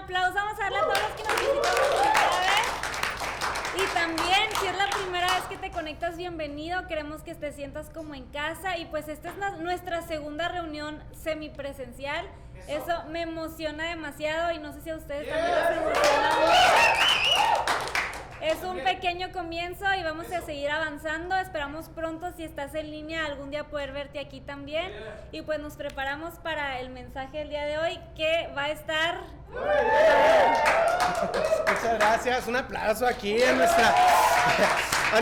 aplauso vamos a darle a todos los que nos visitan por primera vez. Y también, si es la primera vez que te conectas, bienvenido. Queremos que te sientas como en casa. Y pues esta es nuestra segunda reunión semipresencial. Eso me emociona demasiado y no sé si a ustedes también les emociona mucho. Es un pequeño comienzo y vamos a seguir avanzando. Esperamos pronto, si estás en línea, algún día poder verte aquí también. Y pues nos preparamos para el mensaje del día de hoy, que va a estar... Muchas gracias, un aplauso aquí a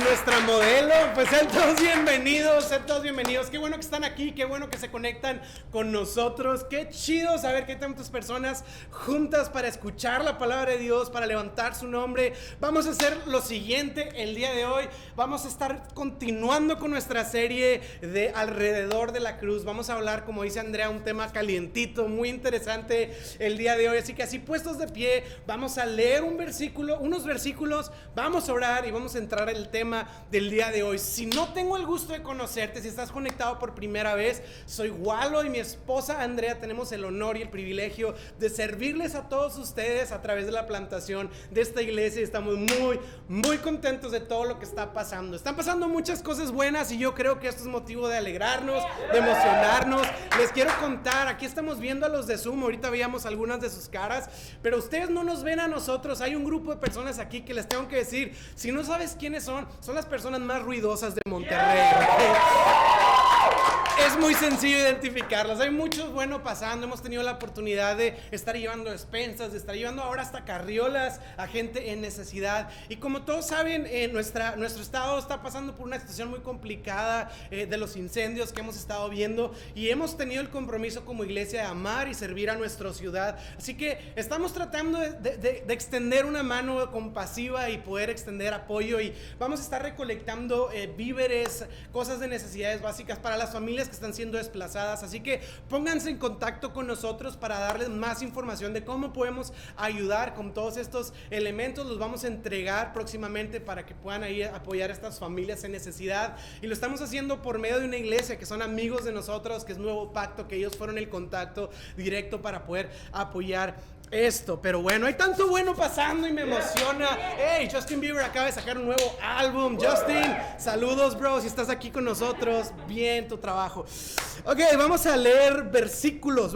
nuestra modelo. Pues sean todos bienvenidos, qué bueno que están aquí, qué bueno que se conectan con nosotros, qué chido saber que hay tantas personas juntas para escuchar la palabra de Dios, para levantar su nombre. Vamos a hacer lo siguiente el día de hoy, vamos a estar continuando con nuestra serie de Alrededor de la Cruz. Vamos a hablar, como dice Andrea, un tema calientito, muy interesante el día de hoy, así que así puestos de pie, vamos a leer unos versículos, vamos a orar y vamos a entrar en el tema del día de hoy. Si no tengo el gusto de conocerte, si estás conectado por primera vez, soy Walo y mi esposa Andrea tenemos el honor y el privilegio de servirles a todos ustedes a través de la plantación de esta iglesia y estamos muy contentos de todo lo que está pasando. Están pasando muchas cosas buenas y yo creo que esto es motivo de alegrarnos, de emocionarnos. Les quiero contar, aquí estamos viendo a los de Zoom, ahorita veíamos algunas de sus caras, pero ustedes no nos ven a nosotros. Hay un grupo de personas aquí que les tengo que decir, si no sabes quiénes son las personas más ruidosas de Monterrey, ¿okay? Es muy sencillo identificarlas. Hay mucho bueno pasando. Hemos tenido la oportunidad de estar llevando despensas, de estar llevando ahora hasta carriolas a gente en necesidad. Y como todos saben, nuestro estado está pasando por una situación muy complicada de los incendios que hemos estado viendo. Y hemos tenido el compromiso como iglesia de amar y servir a nuestra ciudad. Así que estamos tratando de extender una mano compasiva y poder extender apoyo. Y vamos a estar recolectando víveres, cosas de necesidades básicas para las familias que están siendo desplazadas, así que pónganse en contacto con nosotros para darles más información de cómo podemos ayudar con todos estos elementos. Los vamos a entregar próximamente para que puedan ahí apoyar a estas familias en necesidad, y lo estamos haciendo por medio de una iglesia que son amigos de nosotros, que es Nuevo Pacto, que ellos fueron el contacto directo para poder apoyar esto. Pero bueno, hay tanto bueno pasando y me emociona. Hey, Justin Bieber acaba de sacar un nuevo álbum. Justin, saludos, bro, si estás aquí con nosotros. Bien tu trabajo. Ok, vamos a leer versículos.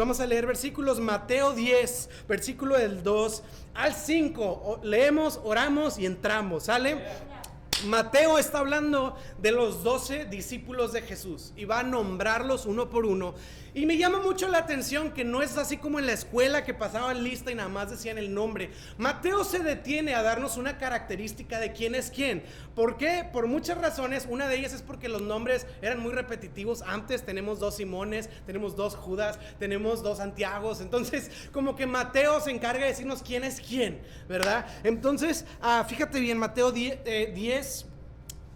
Mateo 10, versículo del 2 al 5. Leemos, oramos y entramos, ¿sale? Mateo está hablando de los 12 discípulos de Jesús y va a nombrarlos uno por uno. Y me llama mucho la atención que no es así como en la escuela, que pasaban lista y nada más decían el nombre. Mateo se detiene a darnos una característica de quién es quién. ¿Por qué? Por muchas razones. Una de ellas es porque los nombres eran muy repetitivos. Antes tenemos 2 Simones, tenemos 2 Judas, tenemos 2 Santiagos. Entonces como que Mateo se encarga de decirnos quién es quién, ¿verdad? Entonces fíjate bien, Mateo 10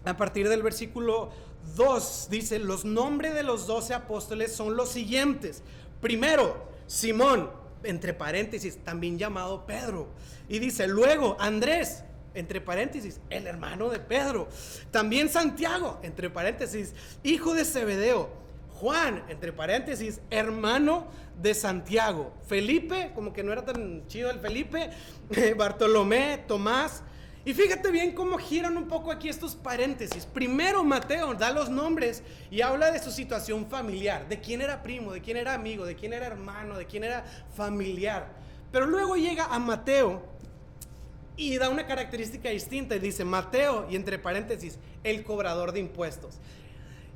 a partir del versículo 2 dice: los nombres de los 12 apóstoles son los siguientes. Primero, Simón, entre paréntesis, también llamado Pedro. Y dice, luego Andrés, entre paréntesis, el hermano de Pedro. También Santiago, entre paréntesis, hijo de Zebedeo. Juan, entre paréntesis, hermano de Santiago. Felipe, como que no era tan chido el Felipe. Bartolomé, Tomás. Y fíjate bien cómo giran un poco aquí estos paréntesis. Primero Mateo da los nombres y habla de su situación familiar, de quién era primo, de quién era amigo, de quién era hermano, de quién era familiar. Pero luego llega a Mateo y da una característica distinta y dice Mateo, y entre paréntesis, el cobrador de impuestos.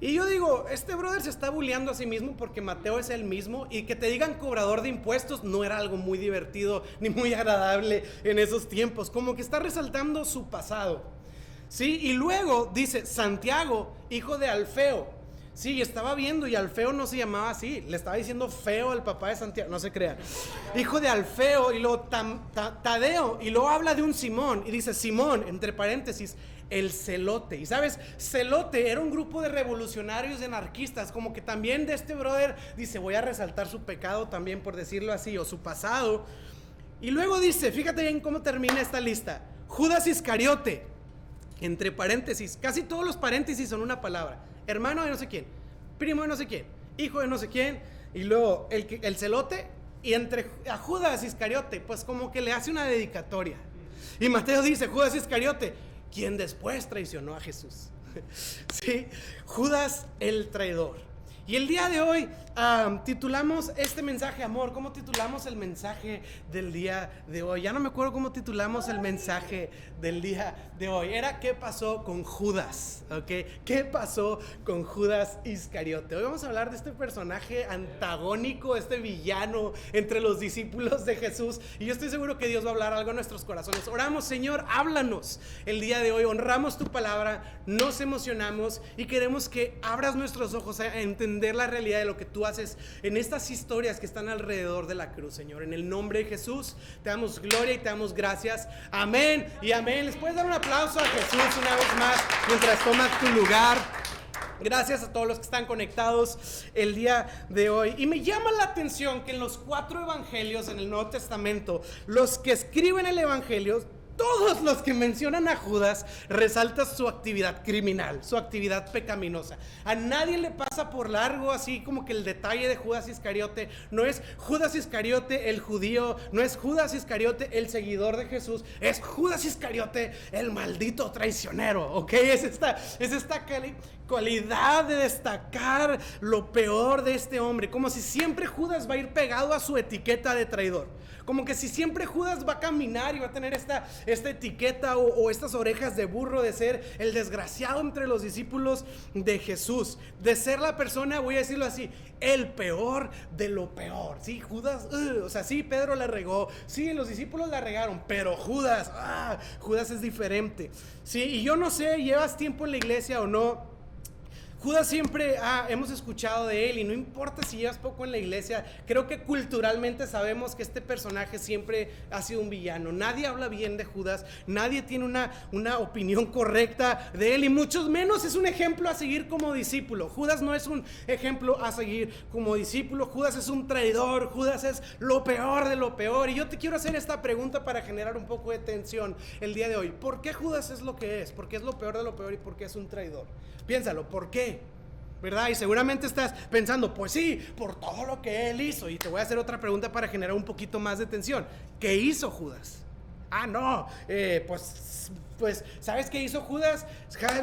Y yo digo, este brother se está bulleando a sí mismo porque Mateo es el mismo, y que te digan cobrador de impuestos no era algo muy divertido ni muy agradable en esos tiempos, como que está resaltando su pasado, ¿sí? Y luego dice Santiago, hijo de Alfeo. Sí, estaba viendo y Alfeo no se llamaba así, le estaba diciendo feo al papá de Santiago, no se crean. Hijo de Alfeo, y luego Tadeo, y luego habla de un Simón, y dice Simón, entre paréntesis, el celote. Y sabes, celote era un grupo de revolucionarios, de anarquistas, como que también de este brother dice, voy a resaltar su pecado también, por decirlo así, o su pasado. Y luego dice, fíjate bien cómo termina esta lista, Judas Iscariote, entre paréntesis, casi todos los paréntesis son una palabra, hermano de no sé quién, primo de no sé quién, hijo de no sé quién, y luego el celote, Y a Judas Iscariote, pues como que le hace una dedicatoria. Y Mateo dice, Judas Iscariote, quien después traicionó a Jesús. Sí, Judas el traidor. Y el día de hoy titulamos este mensaje, amor. ¿Cómo titulamos el mensaje del día de hoy? Ya no me acuerdo cómo titulamos el mensaje del día de hoy. Era ¿qué pasó con Judas? ¿Ok? ¿Qué pasó con Judas Iscariote? Hoy vamos a hablar de este personaje antagónico, este villano entre los discípulos de Jesús. Y yo estoy seguro que Dios va a hablar algo en nuestros corazones. Oramos, Señor, háblanos el día de hoy. Honramos tu palabra, nos emocionamos y queremos que abras nuestros ojos a entender la realidad de lo que tú haces en estas historias que están alrededor de la cruz, Señor. En el nombre de Jesús te damos gloria y te damos gracias. Amén y amén. ¿Les puedes dar un aplauso a Jesús una vez más mientras tomas tu lugar? Gracias a todos los que están conectados el día de hoy. Y me llama la atención que en los 4 evangelios en el Nuevo Testamento, los que escriben el evangelio, todos los que mencionan a Judas resaltan su actividad criminal, su actividad pecaminosa. A nadie le pasa por largo así como que el detalle de Judas Iscariote. No es Judas Iscariote el judío, no es Judas Iscariote el seguidor de Jesús, es Judas Iscariote el maldito traicionero, ¿ok? Es esta cualidad de destacar lo peor de este hombre, como si siempre Judas va a ir pegado a su etiqueta de traidor. Como que si siempre Judas va a caminar y va a tener esta etiqueta o estas orejas de burro de ser el desgraciado entre los discípulos de Jesús, de ser la persona, voy a decirlo así, el peor de lo peor. Sí, Judas, o sea, sí, Pedro la regó, sí, los discípulos la regaron, pero Judas es diferente. Sí, y yo no sé, llevas tiempo en la iglesia o no. Judas siempre hemos escuchado de él, y no importa si llevas poco en la iglesia, creo que culturalmente sabemos que este personaje siempre ha sido un villano. Nadie habla bien de Judas, nadie tiene una opinión correcta de él, y mucho menos es un ejemplo a seguir como discípulo. Judas no es un ejemplo a seguir como discípulo. Judas es un traidor, Judas es lo peor de lo peor. Y yo te quiero hacer esta pregunta para generar un poco de tensión el día de hoy. ¿Por qué Judas es lo que es? ¿Por qué es lo peor de lo peor y por qué es un traidor? Piénsalo, ¿por qué? ¿Verdad? Y seguramente estás pensando, pues sí, por todo lo que él hizo. Y te voy a hacer otra pregunta para generar un poquito más de tensión. ¿Qué hizo Judas? Pues, ¿sabes qué hizo Judas?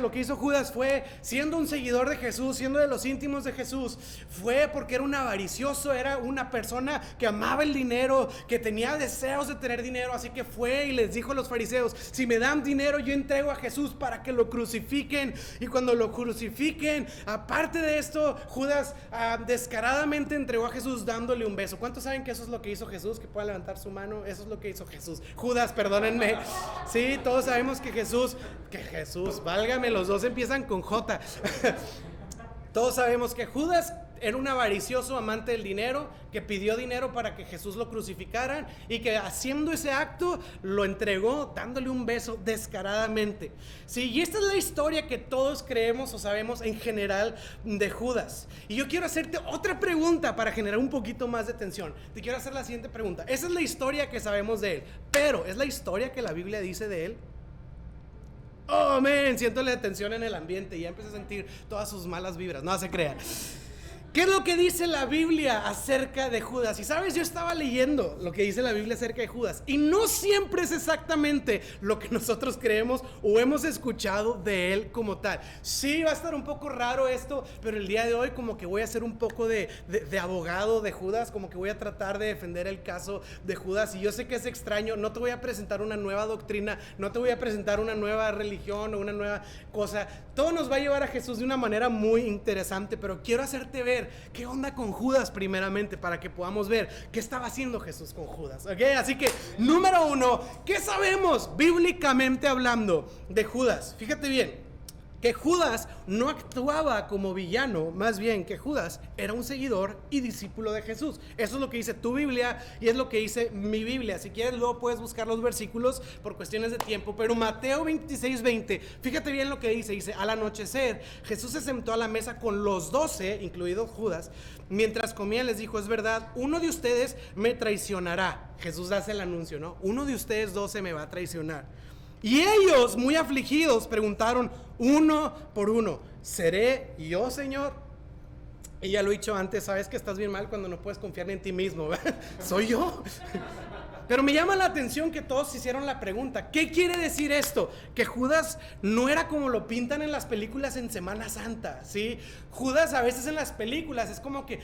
Lo que hizo Judas fue, siendo un seguidor de Jesús, siendo de los íntimos de Jesús, fue porque era un avaricioso, era una persona que amaba el dinero, que tenía deseos de tener dinero, así que fue y les dijo a los fariseos, si me dan dinero yo entrego a Jesús para que lo crucifiquen. Y cuando lo crucifiquen, aparte de esto, Judas descaradamente entregó a Jesús dándole un beso. ¿Cuántos saben que eso es lo que hizo Jesús? Que puedan levantar su mano. Eso es lo que hizo Jesús. Judas, perdónenme. Sí, todos sabemos que Jesús, válgame, los dos empiezan con J. Todos sabemos que Judas era un avaricioso amante del dinero, que pidió dinero para que Jesús lo crucificaran, y que haciendo ese acto lo entregó dándole un beso descaradamente. Sí, y esta es la historia que todos creemos o sabemos en general de Judas. Y yo quiero hacerte otra pregunta para generar un poquito más de tensión. Te quiero hacer la siguiente pregunta. Esa es la historia que sabemos de él, pero ¿es la historia que la Biblia dice de él? Oh, man, siento la tensión en el ambiente y ya empiezo a sentir todas sus malas vibras. No se crean. ¿Qué es lo que dice la Biblia acerca de Judas? Y sabes, yo estaba leyendo lo que dice la Biblia acerca de Judas, y no siempre es exactamente lo que nosotros creemos o hemos escuchado de él como tal. Sí, va a estar un poco raro esto, pero el día de hoy como que voy a hacer un poco de abogado de Judas, como que voy a tratar de defender el caso de Judas. Y yo sé que es extraño, no te voy a presentar una nueva doctrina, no te voy a presentar una nueva religión o una nueva cosa. Todo nos va a llevar a Jesús de una manera muy interesante, pero quiero hacerte ver qué onda con Judas primeramente, para que podamos ver qué estaba haciendo Jesús con Judas, ¿ok? Así que, número 1, ¿qué sabemos bíblicamente hablando de Judas? Fíjate bien, que Judas no actuaba como villano, más bien que Judas era un seguidor y discípulo de Jesús. Eso es lo que dice tu Biblia y es lo que dice mi Biblia. Si quieres luego puedes buscar los versículos por cuestiones de tiempo, pero Mateo 26:20, fíjate bien lo que dice, al anochecer Jesús se sentó a la mesa con los 12, incluido Judas. Mientras comían les dijo, es verdad, uno de ustedes me traicionará. Jesús hace el anuncio, ¿no? Uno de ustedes 12 me va a traicionar. Y ellos, muy afligidos, preguntaron uno por uno, ¿seré yo, Señor? Y ya lo he dicho antes, sabes que estás bien mal cuando no puedes confiar en ti mismo, ¿verdad? ¿Soy yo? Pero me llama la atención que todos hicieron la pregunta, ¿qué quiere decir esto? Que Judas no era como lo pintan en las películas en Semana Santa, ¿sí? Judas a veces en las películas es como que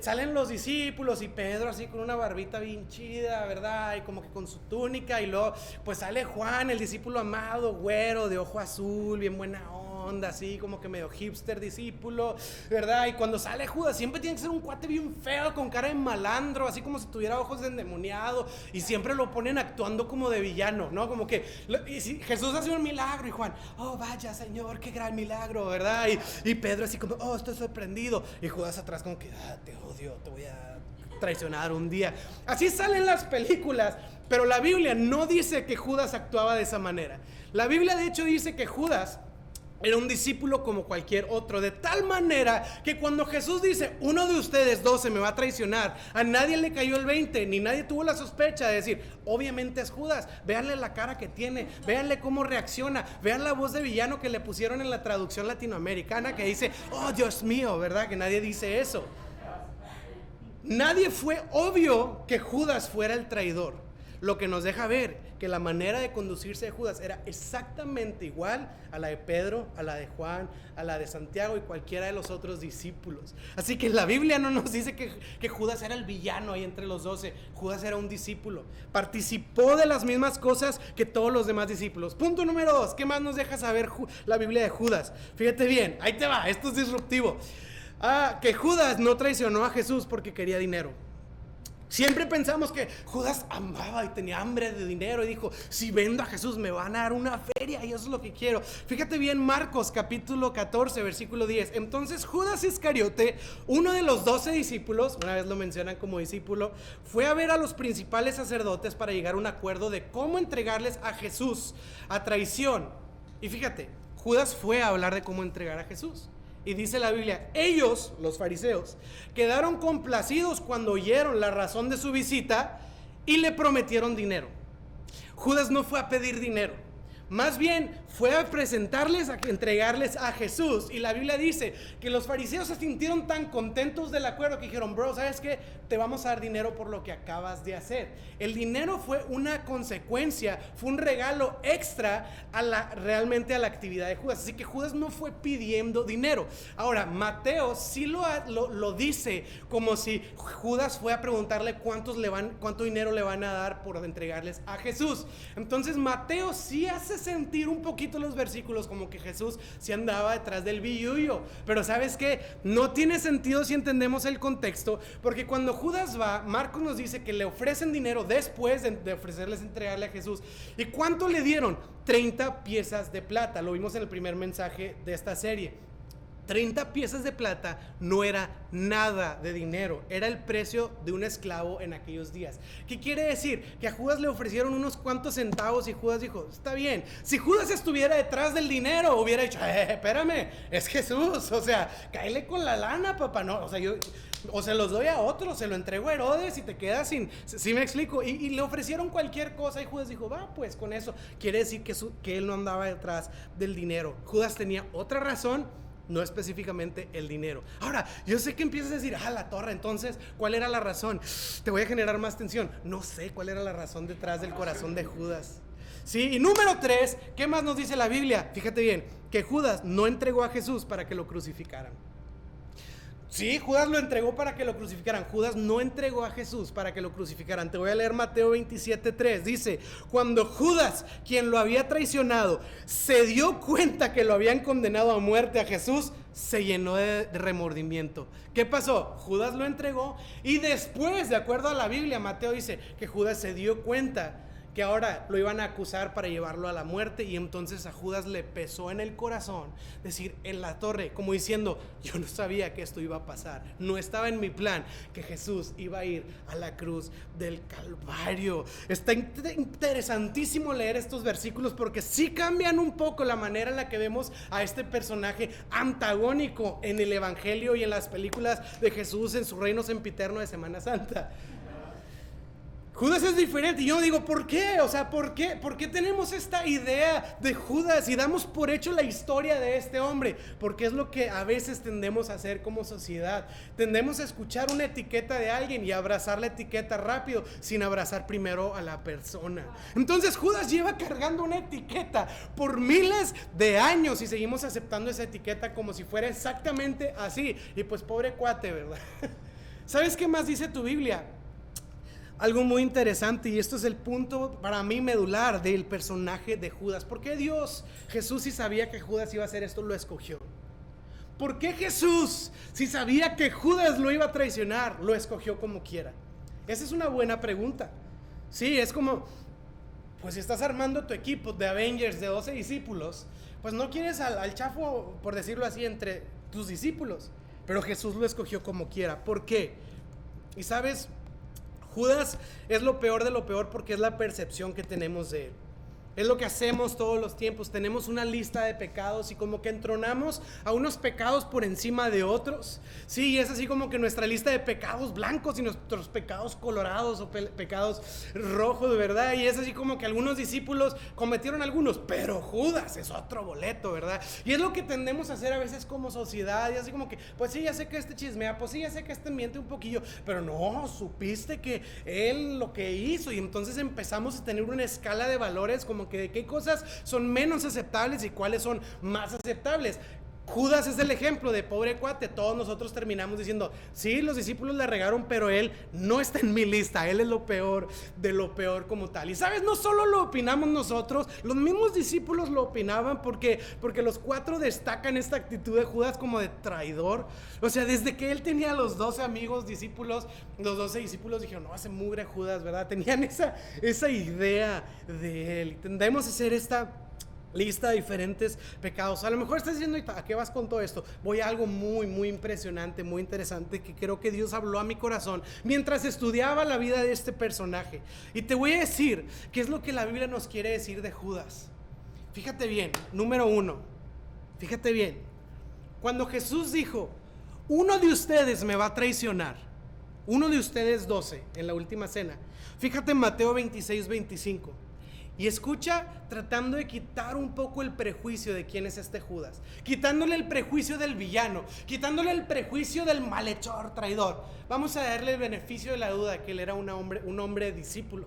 salen los discípulos y Pedro así con una barbita bien chida, ¿verdad? Y como que con su túnica, y luego pues sale Juan, el discípulo amado, güero, de ojo azul, bien buena onda, así como que medio hipster discípulo, ¿verdad? Y cuando sale Judas siempre tiene que ser un cuate bien feo, con cara de malandro, así como si tuviera ojos de endemoniado, y siempre lo ponen actuando como de villano, ¿no? Como que y si Jesús hace un milagro y Juan, oh vaya Señor, qué gran milagro, ¿verdad? Y Pedro así como, oh, estoy sorprendido, y Judas atrás como que, te odio, te voy a traicionar un día. Así salen las películas, pero la Biblia no dice que Judas actuaba de esa manera. La Biblia de hecho dice que Judas era un discípulo como cualquier otro, de tal manera que cuando Jesús dice, uno de ustedes 12 me va a traicionar, a nadie le cayó el 20, ni nadie tuvo la sospecha de decir, obviamente es Judas. Véanle la cara que tiene, véanle cómo reacciona, vean la voz de villano que le pusieron en la traducción latinoamericana que dice, oh Dios mío, ¿verdad? Que nadie dice eso. Nadie fue obvio que Judas fuera el traidor, lo que nos deja ver que la manera de conducirse de Judas era exactamente igual a la de Pedro, a la de Juan, a la de Santiago y cualquiera de los otros discípulos. Así que la Biblia no nos dice que Judas era el villano ahí entre los 12. Judas era un discípulo, participó de las mismas cosas que todos los demás discípulos. Punto número 2, ¿qué más nos deja saber la Biblia de Judas? Fíjate bien, ahí te va, esto es disruptivo. Que Judas no traicionó a Jesús porque quería dinero. Siempre pensamos que Judas amaba y tenía hambre de dinero y dijo, si vendo a Jesús me van a dar una feria y eso es lo que quiero. Fíjate bien, Marcos capítulo 14 versículo 10. Entonces Judas Iscariote, uno de los 12 discípulos, una vez lo mencionan como discípulo, fue a ver a los principales sacerdotes para llegar a un acuerdo de cómo entregarles a Jesús a traición. Y fíjate, Judas fue a hablar de cómo entregar a Jesús. Y dice la Biblia, ellos, los fariseos, quedaron complacidos cuando oyeron la razón de su visita y le prometieron dinero. Judas no fue a pedir dinero, más bien fue a presentarles, a entregarles a Jesús. Y la Biblia dice que los fariseos se sintieron tan contentos del acuerdo que dijeron, bro, ¿sabes qué? Te vamos a dar dinero por lo que acabas de hacer. El dinero fue una consecuencia, fue un regalo extra realmente a la actividad de Judas. Así que Judas no fue pidiendo dinero. Ahora, Mateo sí lo dice como si Judas fue a preguntarle cuánto dinero le van a dar por entregarles a Jesús. Entonces Mateo sí hace sentir un poquito los versículos como que Jesús sí andaba detrás del billullo, pero ¿sabes qué? No tiene sentido si entendemos el contexto, porque cuando Judas va, Marcos nos dice que le ofrecen dinero después de ofrecerles entregarle a Jesús. ¿Y cuánto le dieron? 30 piezas de plata, lo vimos en el primer mensaje de esta serie. 30 piezas de plata no era nada de dinero, era el precio de un esclavo en aquellos días. ¿Qué quiere decir? Que a Judas le ofrecieron unos cuantos centavos y Judas dijo, está bien. Si Judas estuviera detrás del dinero, hubiera dicho, espérame, es Jesús, o sea, cáele con la lana, papá, no, o sea, yo o se los doy a otro, se lo entrego a Herodes y te quedas sin, ¿sí me explico? Y le ofrecieron cualquier cosa y Judas dijo, va, pues con eso. Quiere decir que él no andaba detrás del dinero. Judas tenía otra razón, no específicamente el dinero. Ahora, yo sé que empiezas a decir, la torre, entonces, ¿cuál era la razón? Te voy a generar más tensión. No sé cuál era la razón detrás del corazón de Judas. Sí, y número 3, ¿qué más nos dice la Biblia? Fíjate bien, que Judas no entregó a Jesús para que lo crucificaran. Sí, Judas lo entregó para que lo crucificaran. Judas no entregó a Jesús para que lo crucificaran. Te voy a leer Mateo 27:3. Dice, cuando Judas, quien lo había traicionado, se dio cuenta que lo habían condenado a muerte a Jesús, se llenó de remordimiento. ¿Qué pasó? Judas lo entregó y después, de acuerdo a la Biblia, Mateo dice que Judas se dio cuenta que ahora lo iban a acusar para llevarlo a la muerte, y entonces a Judas le pesó en el corazón decir, en la torre, como diciendo, yo no sabía que esto iba a pasar, no estaba en mi plan que Jesús iba a ir a la cruz del Calvario. Está interesantísimo leer estos versículos porque sí cambian un poco la manera en la que vemos a este personaje antagónico en el Evangelio y en las películas de Jesús en su reino sempiterno de Semana Santa. Judas es diferente. Y yo digo, ¿por qué? O sea, ¿por qué? ¿Por qué tenemos esta idea de Judas y damos por hecho la historia de este hombre? Porque es lo que a veces tendemos a hacer como sociedad. Tendemos a escuchar una etiqueta de alguien y abrazar la etiqueta rápido, sin abrazar primero a la persona. Entonces Judas lleva cargando una etiqueta por miles de años y seguimos aceptando esa etiqueta como si fuera exactamente así. Y pues pobre cuate, ¿verdad? ¿Sabes qué más dice tu Biblia? Algo muy interesante, y esto es el punto para mí medular del personaje de Judas. ¿Por qué Dios, Jesús, si sabía que Judas iba a hacer esto, lo escogió? ¿Por qué Jesús, si sabía que Judas lo iba a traicionar, lo escogió como quiera? Esa es una buena pregunta. Sí, es como, pues si estás armando tu equipo de Avengers de 12 discípulos, pues no quieres al chafo, por decirlo así, entre tus discípulos. Pero Jesús lo escogió como quiera. ¿Por qué? Y sabes, Judas es lo peor de lo peor porque es la percepción que tenemos de él. Es lo que hacemos todos los tiempos. Tenemos una lista de pecados y como que entronamos a unos pecados por encima de otros. Sí, es así como que nuestra lista de pecados blancos y nuestros pecados colorados o pecados rojos, ¿verdad? Y es así como que algunos discípulos cometieron algunos, pero Judas es otro boleto, ¿verdad? Y es lo que tendemos a hacer a veces como sociedad. Y así como que, pues sí, ya sé que este chismea, pues sí, ya sé que este miente un poquillo, pero no, supiste que él lo que hizo. Y entonces empezamos a tener una escala de valores como que de qué cosas son menos aceptables y cuáles son más aceptables. Judas es el ejemplo de pobre cuate. Todos nosotros terminamos diciendo, sí, los discípulos le regaron, pero él no está en mi lista. Él es lo peor de lo peor como tal. Y sabes, no solo lo opinamos nosotros, los mismos discípulos lo opinaban porque los cuatro destacan esta actitud de Judas como de traidor. O sea, desde que él tenía los 12 amigos discípulos, los 12 discípulos dijeron, no, hace mugre Judas, ¿verdad? Tenían esa idea de él. Y tendemos a hacer esta lista de diferentes pecados. A lo mejor estás diciendo, ¿a qué vas con todo esto? Voy a algo muy, muy impresionante, muy interesante que creo que Dios habló a mi corazón mientras estudiaba la vida de este personaje. Y te voy a decir qué es lo que la Biblia nos quiere decir de Judas. Fíjate bien, número 1. Fíjate bien. Cuando Jesús dijo, uno de ustedes me va a traicionar, uno de ustedes 12 en la última cena. Fíjate en Mateo 26-25. Y escucha, tratando de quitar un poco el prejuicio de quién es este Judas, quitándole el prejuicio del villano, quitándole el prejuicio del malhechor, traidor. Vamos a darle el beneficio de la duda que él era un hombre discípulo.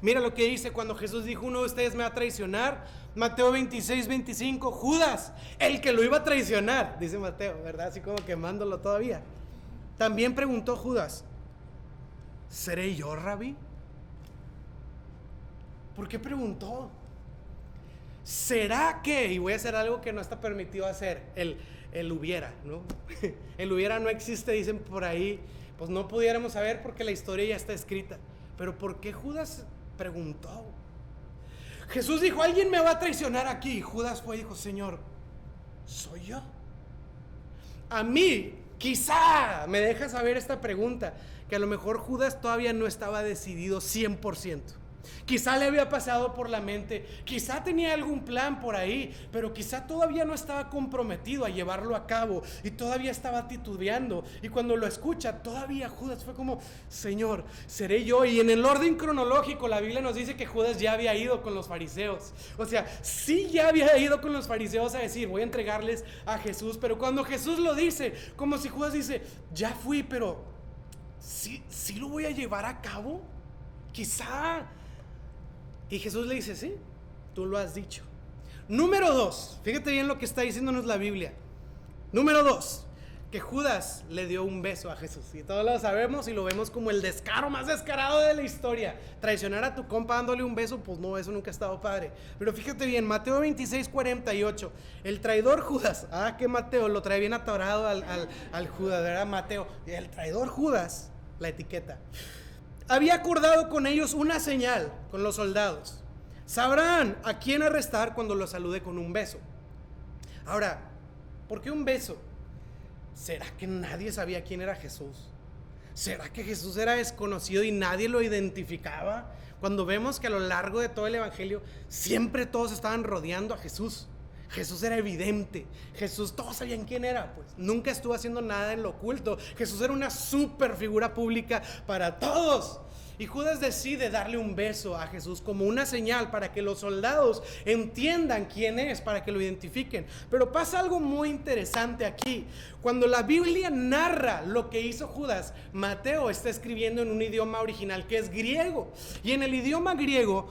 Mira lo que dice cuando Jesús dijo, uno de ustedes me va a traicionar. Mateo 26-25, Judas, el que lo iba a traicionar, dice Mateo, ¿verdad? Así como quemándolo todavía. También preguntó Judas, ¿seré yo, Rabí? ¿Por qué preguntó? ¿Será que? Y voy a hacer algo que no está permitido hacer. El hubiera, ¿no? El hubiera no existe, dicen por ahí. Pues no pudiéramos saber porque la historia ya está escrita. Pero ¿por qué Judas preguntó? Jesús dijo, alguien me va a traicionar aquí. Y Judas fue y dijo, Señor, ¿soy yo? A mí, quizá me deja saber esta pregunta, que a lo mejor Judas todavía no estaba decidido 100%. Quizá le había pasado por la mente, quizá tenía algún plan por ahí, pero quizá todavía no estaba comprometido a llevarlo a cabo y todavía estaba titubeando. Y cuando lo escucha, todavía Judas fue como, Señor, ¿seré yo? Y en el orden cronológico la Biblia nos dice que Judas ya había ido con los fariseos. O sea, sí ya había ido con los fariseos a decir, voy a entregarles a Jesús. Pero cuando Jesús lo dice, como si Judas dice, ya fui, pero ¿sí lo voy a llevar a cabo? Quizá. Y Jesús le dice, sí, tú lo has dicho. Número 2, fíjate bien lo que está diciéndonos la Biblia. Número 2, que Judas le dio un beso a Jesús. Y todos lo sabemos y lo vemos como el descaro más descarado de la historia. Traicionar a tu compa dándole un beso, pues no, eso nunca ha estado padre. Pero fíjate bien, Mateo 26-48, el traidor Judas, que Mateo lo trae bien atorado al Judas, ¿verdad? Mateo, el traidor Judas, la etiqueta. Había acordado con ellos una señal, con los soldados. Sabrán a quién arrestar cuando lo salude con un beso. Ahora, ¿por qué un beso? ¿Será que nadie sabía quién era Jesús? ¿Será que Jesús era desconocido y nadie lo identificaba? Cuando vemos que a lo largo de todo el evangelio siempre todos estaban rodeando a Jesús. Jesús era evidente. Jesús, todos sabían quién era, pues nunca estuvo haciendo nada en lo oculto. Jesús era una super figura pública para todos. Y Judas decide darle un beso a Jesús como una señal para que los soldados entiendan quién es, para que lo identifiquen. Pero pasa algo muy interesante aquí. Cuando la Biblia narra lo que hizo Judas, Mateo está escribiendo en un idioma original que es griego. Y en el idioma griego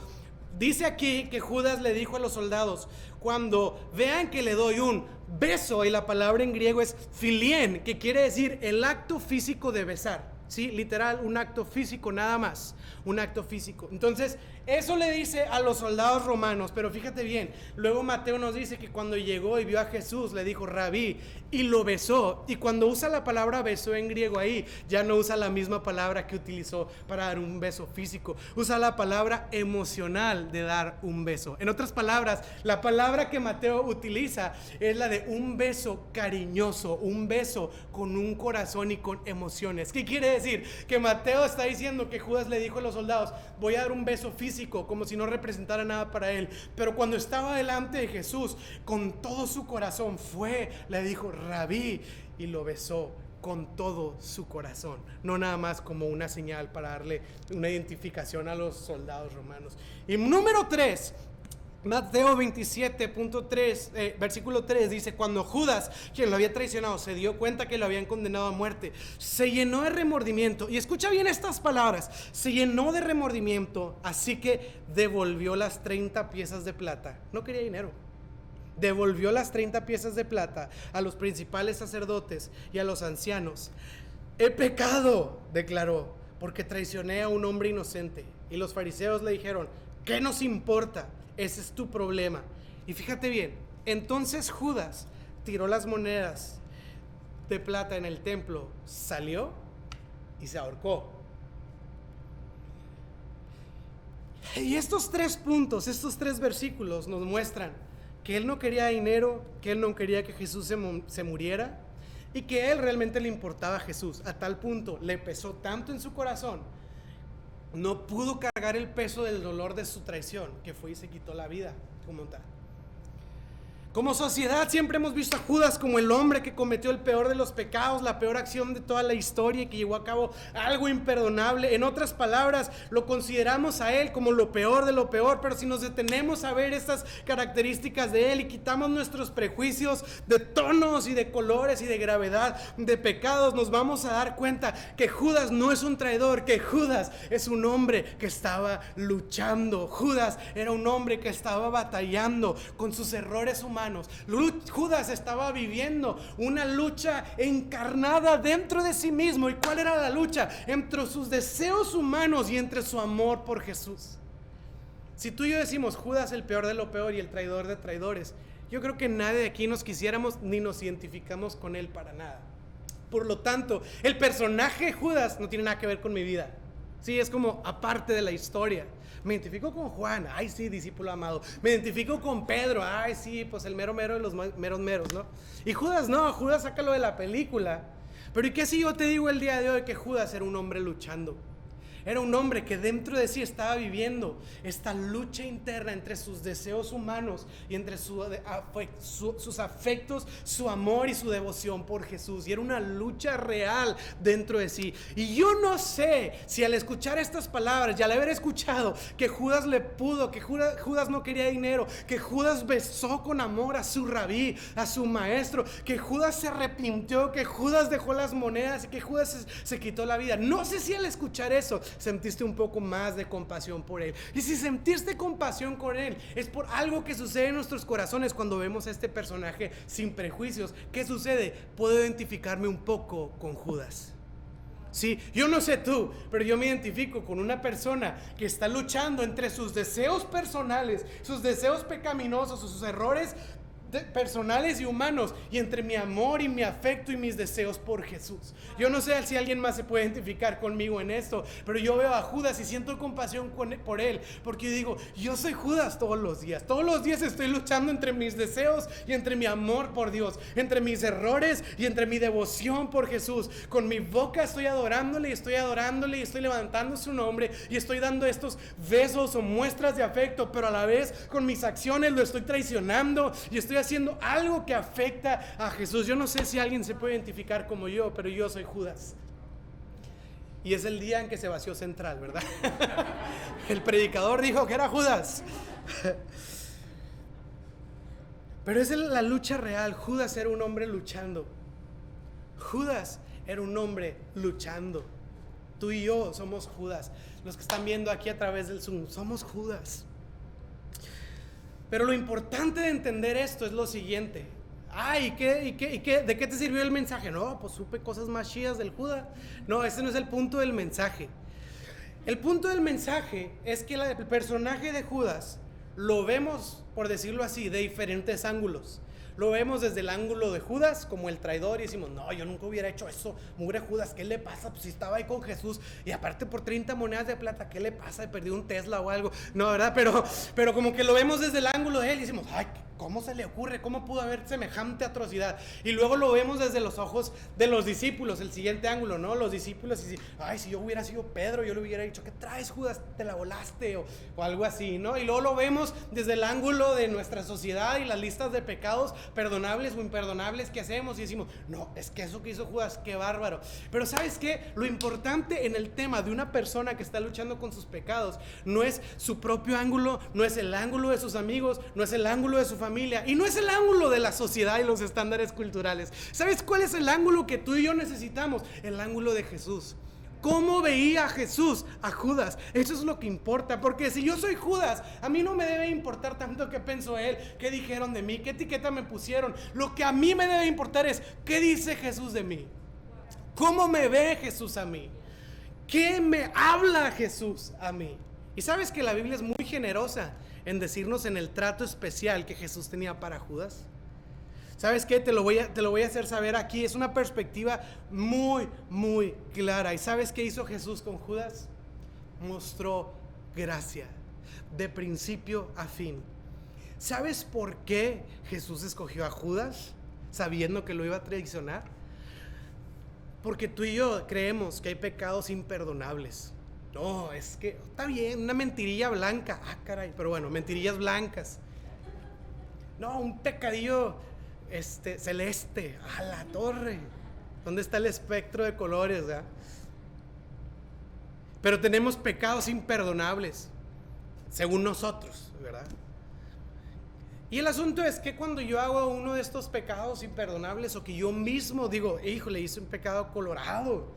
dice aquí que Judas le dijo a los soldados: cuando vean que le doy un beso, y la palabra en griego es filien, que quiere decir el acto físico de besar. Sí, literal, un acto físico nada más, un acto físico. Entonces, eso le dice a los soldados romanos, pero fíjate bien, luego Mateo nos dice que cuando llegó y vio a Jesús, le dijo rabí, y lo besó. Y cuando usa la palabra besó en griego ahí, ya no usa la misma palabra que utilizó para dar un beso físico, usa la palabra emocional de dar un beso. En otras palabras, la palabra que Mateo utiliza es la de un beso cariñoso, un beso con un corazón y con emociones. ¿Qué quiere decir? Que Mateo está diciendo que Judas le dijo a los soldados: voy a dar un beso físico, como si no representara nada para él. Pero cuando estaba delante de Jesús, con todo su corazón le dijo rabí, y lo besó con todo su corazón, no nada más como una señal para darle una identificación a los soldados romanos. Y número 3, Mateo 27.3, versículo 3 dice: cuando Judas, quien lo había traicionado, se dio cuenta que lo habían condenado a muerte, se llenó de remordimiento. Y escucha bien estas palabras: se llenó de remordimiento, así que devolvió las 30 piezas de plata. No quería dinero. Devolvió las 30 piezas de plata a los principales sacerdotes y a los ancianos. He pecado, declaró, porque traicioné a un hombre inocente. Y los fariseos le dijeron: ¿qué nos importa? Ese es tu problema. Y fíjate bien, entonces Judas tiró las monedas de plata en el templo, salió y se ahorcó. Y estos 3 puntos, estos 3 versículos nos muestran que él no quería dinero, que él no quería que Jesús se muriera, y que él realmente le importaba a Jesús. A tal punto le pesó tanto en su corazón, no pudo cargar el peso del dolor de su traición, que fue y se quitó la vida como tal. Como sociedad siempre hemos visto a Judas como el hombre que cometió el peor de los pecados, la peor acción de toda la historia, y que llevó a cabo algo imperdonable. En otras palabras, lo consideramos a él como lo peor de lo peor. Pero si nos detenemos a ver estas características de él y quitamos nuestros prejuicios de tonos y de colores y de gravedad de pecados, nos vamos a dar cuenta que Judas no es un traidor, que Judas es un hombre que estaba luchando. Judas era un hombre que estaba batallando con sus errores humanos. Judas estaba viviendo una lucha encarnada dentro de sí mismo. ¿Y cuál era la lucha? Entre sus deseos humanos y entre su amor por Jesús. Si tú y yo decimos Judas el peor de lo peor y el traidor de traidores, yo creo que nadie de aquí nos quisiéramos ni nos identificamos con él para nada. Por lo tanto, el personaje Judas no tiene nada que ver con mi vida. Sí, es como aparte de la historia. Me identifico con Juan, ay sí, discípulo amado. Me identifico con Pedro, ay sí, pues el mero mero de los meros meros, ¿no? Y Judas no, Judas sácalo de la película. Pero ¿y qué si yo te digo el día de hoy que Judas era un hombre luchando? Era un hombre que dentro de sí estaba viviendo esta lucha interna entre sus deseos humanos y entre sus afectos, su amor y su devoción por Jesús. Y era una lucha real dentro de sí. Y yo no sé si al escuchar estas palabras y al haber escuchado que Judas que Judas no quería dinero, que Judas besó con amor a su rabí, a su maestro, que Judas se arrepintió, que Judas dejó las monedas y que Judas se quitó la vida. No sé si al escuchar eso sentiste un poco más de compasión por él. Y si sentiste compasión con él, es por algo que sucede en nuestros corazones cuando vemos a este personaje sin prejuicios. ¿Qué sucede? Puedo identificarme un poco con Judas. Sí, yo no sé tú, pero yo me identifico con una persona que está luchando entre sus deseos personales, sus deseos pecaminosos, sus errores personales y humanos, y entre mi amor y mi afecto y mis deseos por Jesús. Yo no sé si alguien más se puede identificar conmigo en esto, pero yo veo a Judas y siento compasión por él, porque yo digo, yo soy Judas todos los días estoy luchando entre mis deseos y entre mi amor por Dios, entre mis errores y entre mi devoción por Jesús. Con mi boca estoy adorándole y estoy levantando su nombre y estoy dando estos besos o muestras de afecto, pero a la vez con mis acciones lo estoy traicionando y estoy haciendo algo que afecta a Jesús. Yo no sé si alguien se puede identificar como yo, pero yo soy Judas. Y es el día en que se vació Central, ¿verdad? El predicador dijo que era Judas. Pero es la lucha real. Judas era un hombre luchando. Judas era un hombre luchando. Tú y yo somos Judas. Los que están viendo aquí a través del Zoom, somos Judas. Pero lo importante de entender esto es lo siguiente. ¿Y qué? ¿De qué te sirvió el mensaje? No, pues supe cosas más chidas del Judas. No, ese no es el punto del mensaje. El punto del mensaje es que el personaje de Judas lo vemos, por decirlo así, de diferentes ángulos. Lo vemos desde el ángulo de Judas como el traidor y decimos, no, yo nunca hubiera hecho eso, mugre Judas, ¿qué le pasa? Pues si estaba ahí con Jesús y aparte por 30 monedas de plata, ¿qué le pasa? Perdió un Tesla o algo. No, ¿verdad? Pero como que lo vemos desde el ángulo de él y decimos, ay, ¿cómo se le ocurre? ¿Cómo pudo haber semejante atrocidad? Y luego lo vemos desde los ojos de los discípulos, el siguiente ángulo, ¿no? Los discípulos y ay, si yo hubiera sido Pedro, yo le hubiera dicho, ¿qué traes, Judas? Te la volaste o algo así, ¿no? Y luego lo vemos desde el ángulo de nuestra sociedad y las listas de pecados perdonables o imperdonables que hacemos y decimos, no, es que eso que hizo Judas, qué bárbaro. Pero ¿sabes qué? Lo importante en el tema de una persona que está luchando con sus pecados no es su propio ángulo, no es el ángulo de sus amigos, no es el ángulo de su familia y no es el ángulo de la sociedad y los estándares culturales. ¿Sabes cuál es el ángulo que tú y yo necesitamos? El ángulo de Jesús. ¿Cómo veía Jesús a Judas? Eso es lo que importa, porque si yo soy Judas, a mí no me debe importar tanto qué pensó él, qué dijeron de mí, qué etiqueta me pusieron. Lo que a mí me debe importar es qué dice Jesús de mí, cómo me ve Jesús a mí, qué me habla Jesús a mí. Y sabes que la Biblia es muy generosa en decirnos en el trato especial que Jesús tenía para Judas. ¿Sabes qué? Te lo voy a hacer saber aquí. Es una perspectiva muy, muy clara. ¿Y sabes qué hizo Jesús con Judas? Mostró gracia, de principio a fin. ¿Sabes por qué Jesús escogió a Judas, sabiendo que lo iba a traicionar? Porque tú y yo creemos que hay pecados imperdonables. No, es que está bien, una mentirilla blanca. Ah, caray, pero bueno, mentirillas blancas. No, un pecadillo celeste, a la torre. ¿Dónde está el espectro de colores? ¿Verdad? Pero tenemos pecados imperdonables, según nosotros, ¿verdad? Y el asunto es que cuando yo hago uno de estos pecados imperdonables, o que yo mismo digo, híjole, hice un pecado colorado,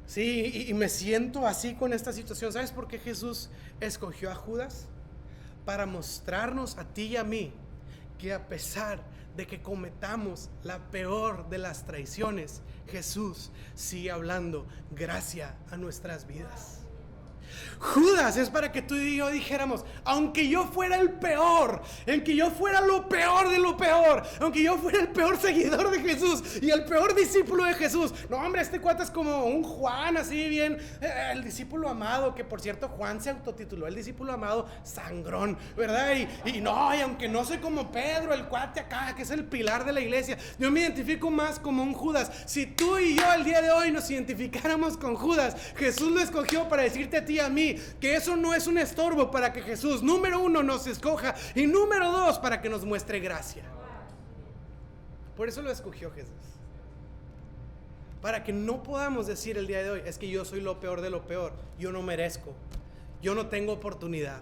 sí, y me siento así con esta situación. ¿Sabes por qué Jesús escogió a Judas? Para mostrarnos a ti y a mí que a pesar de que cometamos la peor de las traiciones, Jesús sigue hablando gracia a nuestras vidas. Judas es para que tú y yo dijéramos, aunque yo fuera el peor, aunque yo fuera lo peor de lo peor, aunque yo fuera el peor seguidor de Jesús y el peor discípulo de Jesús, no hombre, este cuate es como un Juan, así bien, el discípulo amado, que por cierto Juan se autotituló el discípulo amado sangrón, ¿verdad? Y aunque no soy como Pedro, el cuate acá, que es el pilar de la iglesia, yo me identifico más como un Judas. Si tú y yo el día de hoy nos identificáramos con Judas, Jesús lo escogió para decirte a ti y a mí que eso no es un estorbo para que Jesús, número uno, nos escoja, y número dos, para que nos muestre gracia. Por eso lo escogió Jesús, para que no podamos decir el día de hoy, es que yo soy lo peor de lo peor, yo no merezco, yo no tengo oportunidad.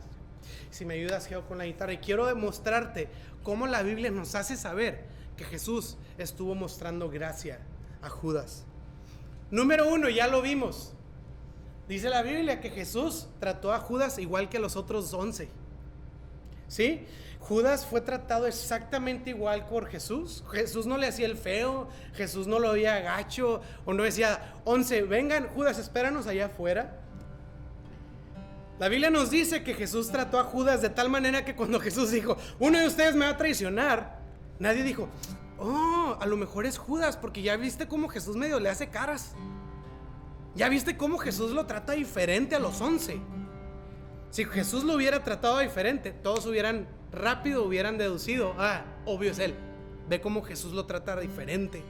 Si me ayudas, Geo, con la guitarra, y quiero demostrarte cómo la Biblia nos hace saber que Jesús estuvo mostrando gracia a Judas. Número uno, ya lo vimos. Dice la Biblia que Jesús trató a Judas igual que a los otros 11. ¿Sí? Judas fue tratado exactamente igual por Jesús. Jesús no le hacía el feo, Jesús no lo veía gacho, o no decía, 11, vengan, Judas, espéranos allá afuera. La Biblia nos dice que Jesús trató a Judas de tal manera que cuando Jesús dijo, uno de ustedes me va a traicionar, nadie dijo, oh, a lo mejor es Judas, porque ya viste cómo Jesús medio le hace caras. Ya viste cómo Jesús lo trata diferente a los 11. Si Jesús lo hubiera tratado diferente, todos hubieran deducido, obvio es él. Ve cómo Jesús lo trata diferente.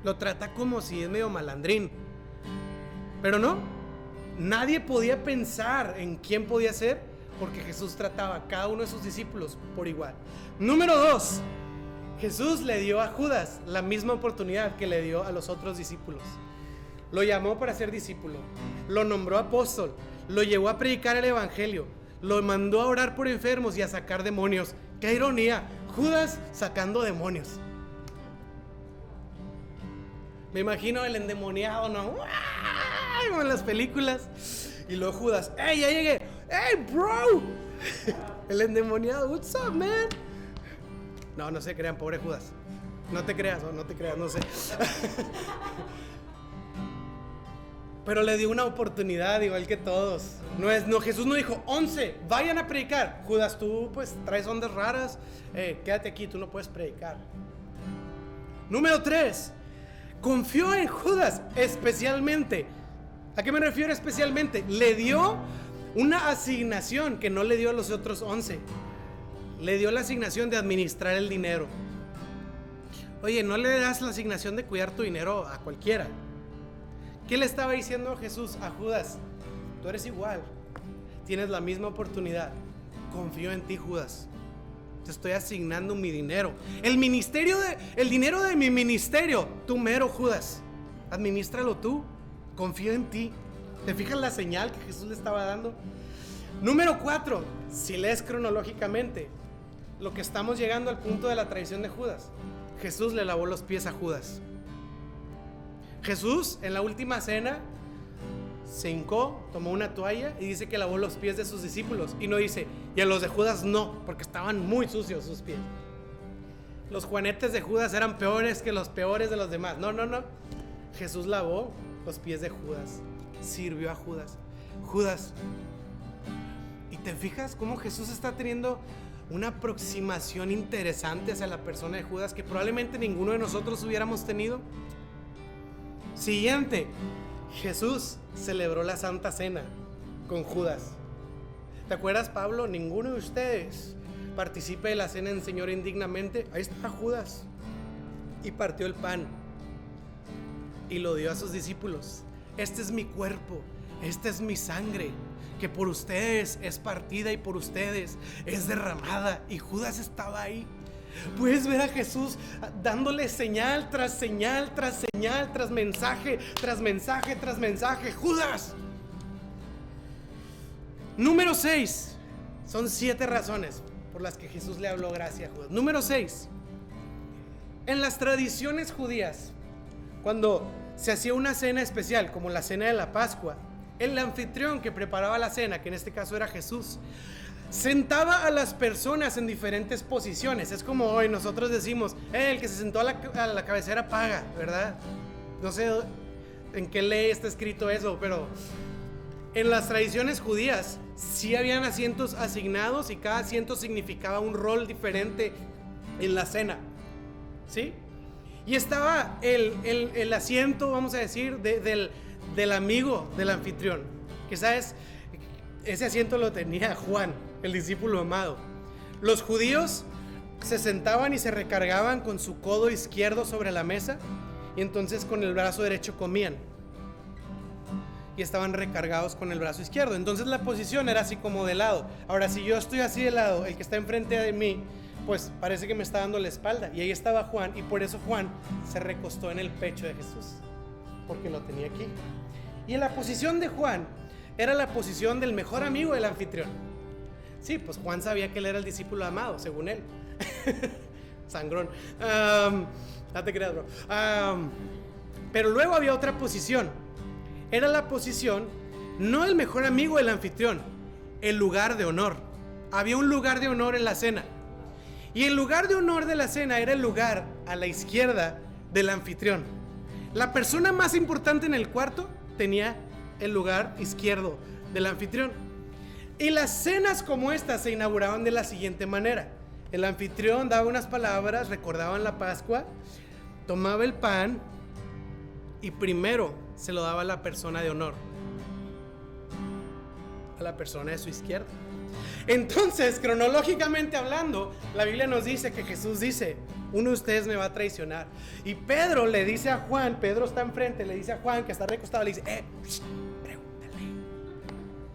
Lo trata como si es medio malandrín. Pero no, nadie podía pensar en quién podía ser, porque Jesús trataba a cada uno de sus discípulos por igual. Número 2, Jesús le dio a Judas la misma oportunidad que le dio a los otros discípulos. lo llamó para ser discípulo, lo nombró apóstol, lo llevó a predicar el evangelio, lo mandó a orar por enfermos y a sacar demonios. ¡Qué ironía! Judas sacando demonios. Me imagino el endemoniado, ¿no? Como en las películas. Y luego Judas, ¡hey, ya llegué! ¡Hey, bro! El endemoniado, what's up, man? No se crean, pobre Judas. No te creas, no sé. Pero le dio una oportunidad igual que todos. Jesús no dijo, 11, vayan a predicar. Judas, tú pues traes ondas raras. Quédate aquí, tú no puedes predicar. Número 3, confió en Judas especialmente. ¿A qué me refiero especialmente? Le dio una asignación que no le dio a los otros 11. Le dio la asignación de administrar el dinero. Oye, no le das la asignación de cuidar tu dinero a cualquiera. ¿Qué le estaba diciendo Jesús a Judas? Tú eres igual, tienes la misma oportunidad. Confío en ti, Judas. Te estoy asignando mi dinero. El dinero de mi ministerio, tú mero, Judas. Adminístralo tú. Confío en ti. ¿Te fijas la señal que Jesús le estaba dando? Número 4, si lees cronológicamente, lo que estamos llegando al punto de la traición de Judas. Jesús le lavó los pies a Judas. Jesús en la última cena se hincó, tomó una toalla y dice que lavó los pies de sus discípulos. Y no dice, y a los de Judas no, porque estaban muy sucios sus pies. Los juanetes de Judas eran peores que los peores de los demás. No. Jesús lavó los pies de Judas, sirvió a Judas. ¿Y te fijas cómo Jesús está teniendo una aproximación interesante hacia la persona de Judas que probablemente ninguno de nosotros hubiéramos tenido? Siguiente, Jesús celebró la Santa Cena con Judas. ¿Te acuerdas, Pablo? Ninguno de ustedes participe de la cena en Señor indignamente. Ahí está Judas. Y partió el pan y lo dio a sus discípulos. Este es mi cuerpo, esta es mi sangre, que por ustedes es partida y por ustedes es derramada. Y Judas estaba ahí. Puedes ver a Jesús dándole señal tras señal, tras señal, tras mensaje, tras mensaje, tras mensaje. Judas. Número 6. Son 7 razones por las que Jesús le habló gracia a Judas. Número 6. En las tradiciones judías, cuando se hacía una cena especial, como la cena de la Pascua, el anfitrión que preparaba la cena, que en este caso era Jesús, sentaba a las personas en diferentes posiciones. Es como hoy nosotros decimos, el que se sentó a la cabecera paga, ¿verdad? No sé en qué ley está escrito eso, pero en las tradiciones judías sí habían asientos asignados y cada asiento significaba un rol diferente en la cena, ¿sí? Y estaba el asiento, vamos a decir, del amigo del anfitrión, que sabes, ese asiento lo tenía Juan, el discípulo amado. Los judíos se sentaban y se recargaban con su codo izquierdo sobre la mesa, y entonces con el brazo derecho comían, y estaban recargados con el brazo izquierdo. Entonces la posición era así como de lado. Ahora, si yo estoy así de lado, el que está enfrente de mí, pues parece que me está dando la espalda. Y ahí estaba Juan, y por eso Juan se recostó en el pecho de Jesús, porque lo tenía aquí. Y en la posición de Juan era la posición del mejor amigo del anfitrión. Sí, pues Juan sabía que él era el discípulo amado, según él. Sangrón. No te creas, bro. Pero luego había otra posición. Era la posición, no el mejor amigo del anfitrión, el lugar de honor. Había un lugar de honor en la cena. Y el lugar de honor de la cena era el lugar a la izquierda del anfitrión. La persona más importante en el cuarto tenía el lugar izquierdo del anfitrión. Y las cenas como estas se inauguraban de la siguiente manera. El anfitrión daba unas palabras, recordaban la Pascua, tomaba el pan y primero se lo daba a la persona de honor, a la persona de su izquierda. Entonces, cronológicamente hablando, la Biblia nos dice que Jesús dice, uno de ustedes me va a traicionar. Y Pedro le dice a Juan, Pedro está enfrente, le dice a Juan que está recostado, le dice, pregúntale.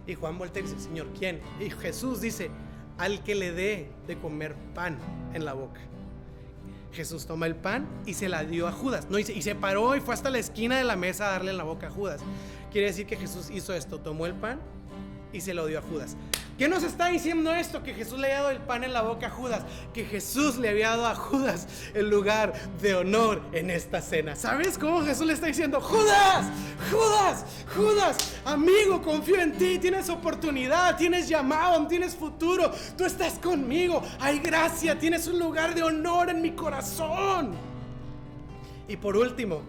Y Juan voltea y dice, Señor, ¿quién? Y Jesús dice, al que le dé de comer pan en la boca. Jesús toma el pan y se la dio a Judas. No, y se paró y fue hasta la esquina de la mesa a darle en la boca a Judas. Quiere decir que Jesús hizo esto, tomó el pan y se lo dio a Judas. ¿Qué nos está diciendo esto? Que Jesús le había dado el pan en la boca a Judas. Que Jesús le había dado a Judas el lugar de honor en esta cena. ¿Sabes cómo Jesús le está diciendo? Judas, Judas, Judas, amigo, confío en ti. Tienes oportunidad, tienes llamado, tienes futuro. Tú estás conmigo, hay gracia, tienes un lugar de honor en mi corazón. Y por último,